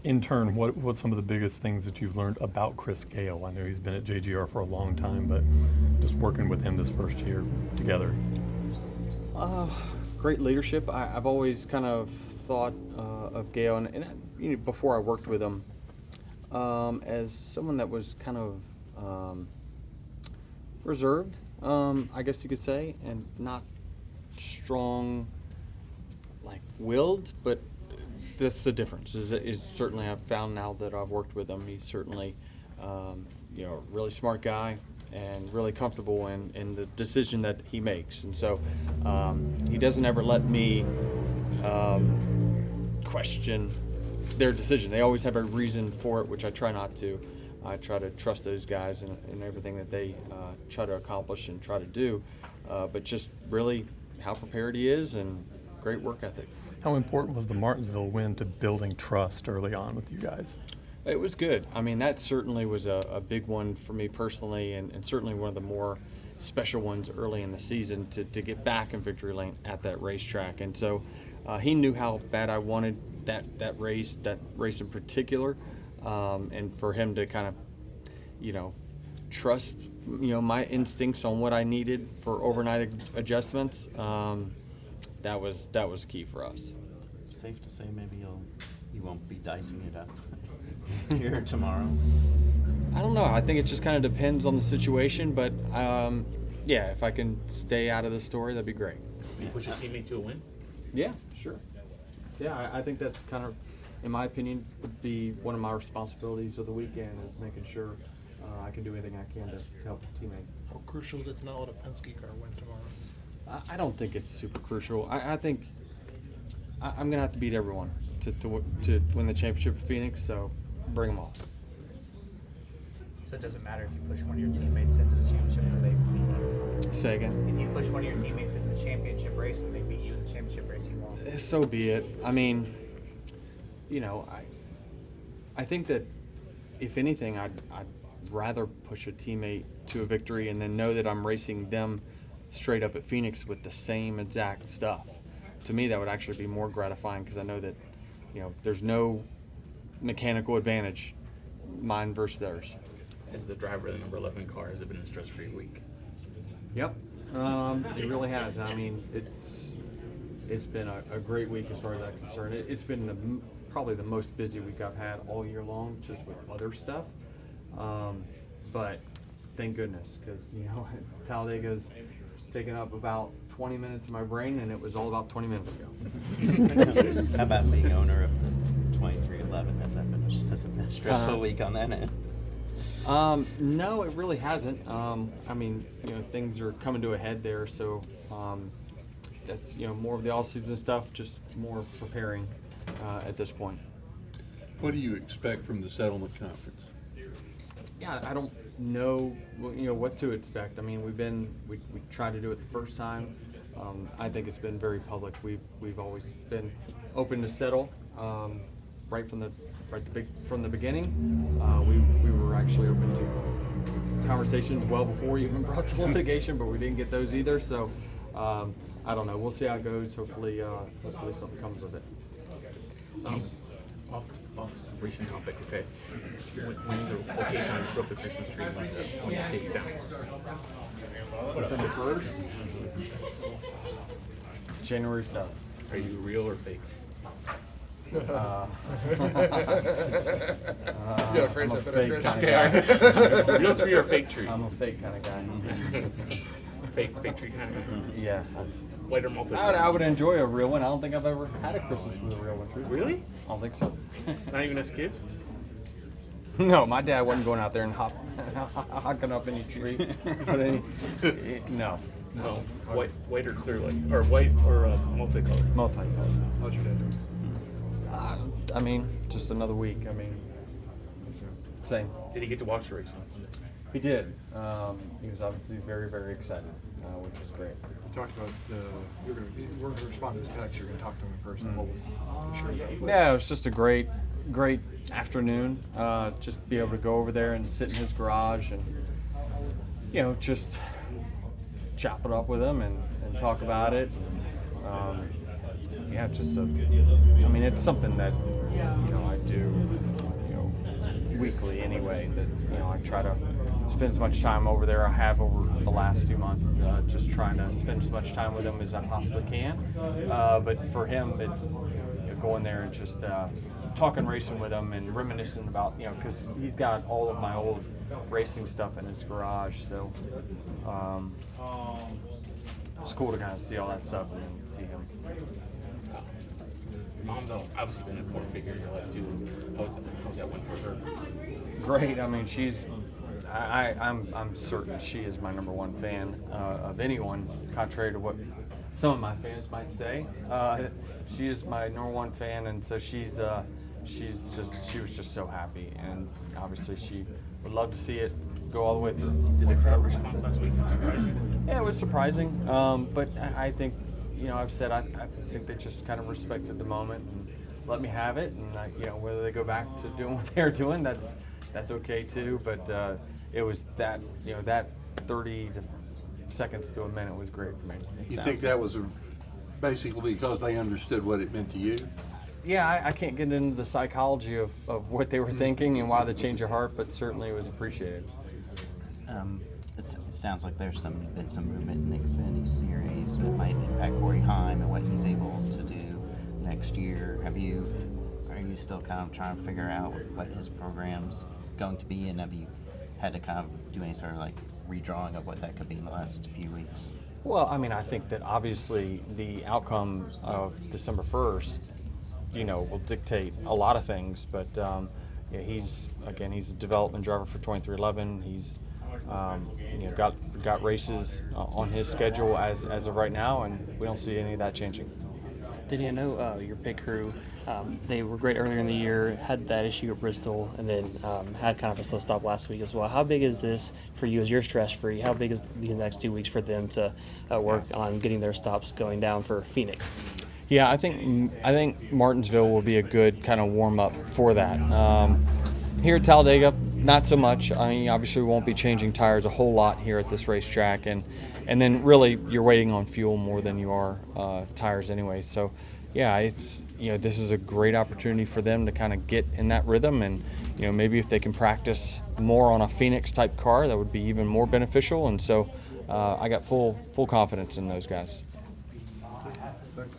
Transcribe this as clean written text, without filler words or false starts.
In turn, what's some of the biggest things that you've learned about Chris Gale? I know he's been at JGR for a long time, but just working with him this first year together. Great leadership. I've always kind of thought of Gale, and before I worked with him, as someone that was kind of reserved, I guess you could say, and not strong, like willed, but that's the difference. Is certainly I've found now that I've worked with him. He's certainly, a really smart guy and really comfortable in the decision that he makes. And so he doesn't ever let me question their decision. They always have a reason for it, which I try not to. I try to trust those guys in everything that they try to accomplish and try to do. But just really how prepared he is and great work ethic. How important was the Martinsville win to building trust early on with you guys? It was good. I mean, that certainly was a big one for me personally, and certainly one of the more special ones early in the season to get back in victory lane at that racetrack. And so he knew how bad I wanted that race in particular, and for him to kind of, trust, my instincts on what I needed for overnight adjustments. That was key for us. Safe to say maybe you won't be dicing it up here tomorrow? I don't know. I think it just kind of depends on the situation, but if I can stay out of the story, that'd be great. You push your teammate to a win? Yeah, sure. Yeah, I think that's kind of, in my opinion, would be one of my responsibilities of the weekend is making sure I can do anything I can to help the teammate. How crucial is it to not let a Penske car win tomorrow? I don't think it's super crucial. I think I'm going to have to beat everyone to win the championship at Phoenix, so bring them all. So it doesn't matter if you push one of your teammates into the championship or they beat you? Say again? If you push one of your teammates into the championship race and they beat you in the championship race, you won't. So be it. I mean, I think that if anything, I'd rather push a teammate to a victory and then know that I'm racing them straight up at Phoenix with the same exact stuff. To me, that would actually be more gratifying because I know that, there's no mechanical advantage, mine versus theirs. As the driver of the number 11 car, has it been a stress-free week? Yep, it really has. I mean, it's been a great week as far as I'm concerned. It's been probably the most busy week I've had all year long, just with other stuff. But thank goodness, because Talladega's taken up about 20 minutes of my brain, and it was all about 20 minutes ago. How about being owner of 2311? Has it been a stressful week on that end? No, it really hasn't. I mean, things are coming to a head there, so that's more of the all-season stuff, just more preparing at this point. What do you expect from the settlement conference? Yeah, I don't know, what to expect. I mean, we tried to do it the first time. I think it's been very public. We've always been open to settle right from the beginning. We were actually open to conversations well before you even brought the litigation, but we didn't get those either. So I don't know. We'll see how it goes. Hopefully something comes with it. Off recent topic, okay. When's the okay time to put up the Christmas tree when you take it down? December 1st, January 7th. Are you real or fake? You gotta phrase I'm a that better, fake Chris. kind of guy. Real tree or fake tree? I'm a fake kind of guy. Fake tree kind of. Yeah. White or multi? I would enjoy a real one. I don't think I've ever had a Christmas with a real one. Truthfully. Really? I don't think so. Not even as kids? No, my dad wasn't going out there and hocking up any tree. No. No. White or clear light? Or white or multicolored? Multicolored. How's your dad doing? I mean, just another week. I mean, same. Did he get to watch the race on Sunday? He did. He was obviously very, very excited, which was great. You talked about we're going to respond to his text. You're going to talk to him in person. What was sure? Yeah, it was just a great afternoon. Just be able to go over there and sit in his garage and, just chop it up with him and talk about it. It's something that, I do way. That I try to spend as much time over there. I have over the last few months, just trying to spend as much time with him as I possibly can. But for him, it's going there and just talking racing with him and reminiscing about because he's got all of my old racing stuff in his garage. So it's cool to kind of see all that stuff and then see him. Your mom's obviously been an important figure in your life too. How's that went for her? Great. I mean, I'm certain she is my number one fan of anyone, contrary to what some of my fans might say. She is my number one fan, and so she was just so happy, and obviously she would love to see it go all the way through. Did the crowd response last week surprise you? Yeah, it was surprising, but I think I've said I think they just kind of respected the moment and let me have it, and whether they go back to doing what they're doing, that's okay too. But it was that that 30 seconds to a minute was great for me. You think that was basically because they understood what it meant to you? Yeah, I can't get into the psychology of what they were thinking and why the change of heart, but certainly it was appreciated. It sounds like there's been some movement in Xfinity Series that might impact Corey Heim and what he's able to do next year. Are you still kind of trying to figure out what his program's going to be, and have you had to kind of do any sort of like redrawing of what that could be in the last few weeks? Well, I mean, I think that obviously the outcome of December 1st, will dictate a lot of things. But he's a development driver for 2311. He's got races on his schedule as of right now, and we don't see any of that changing. Denny, I know your pit crew, they were great earlier in the year, had that issue at Bristol, and then had kind of a slow stop last week as well. How big is this for you as you're stress-free? How big is the next 2 weeks for them to work on getting their stops going down for Phoenix? Yeah, I think Martinsville will be a good kind of warm-up for that. Here at Talladega, not so much. I mean, obviously we won't be changing tires a whole lot here at this racetrack, and then really you're waiting on fuel more than you are tires anyway. So yeah, it's this is a great opportunity for them to kind of get in that rhythm, and maybe if they can practice more on a Phoenix type car, that would be even more beneficial. And so I got full confidence in those guys. Thanks.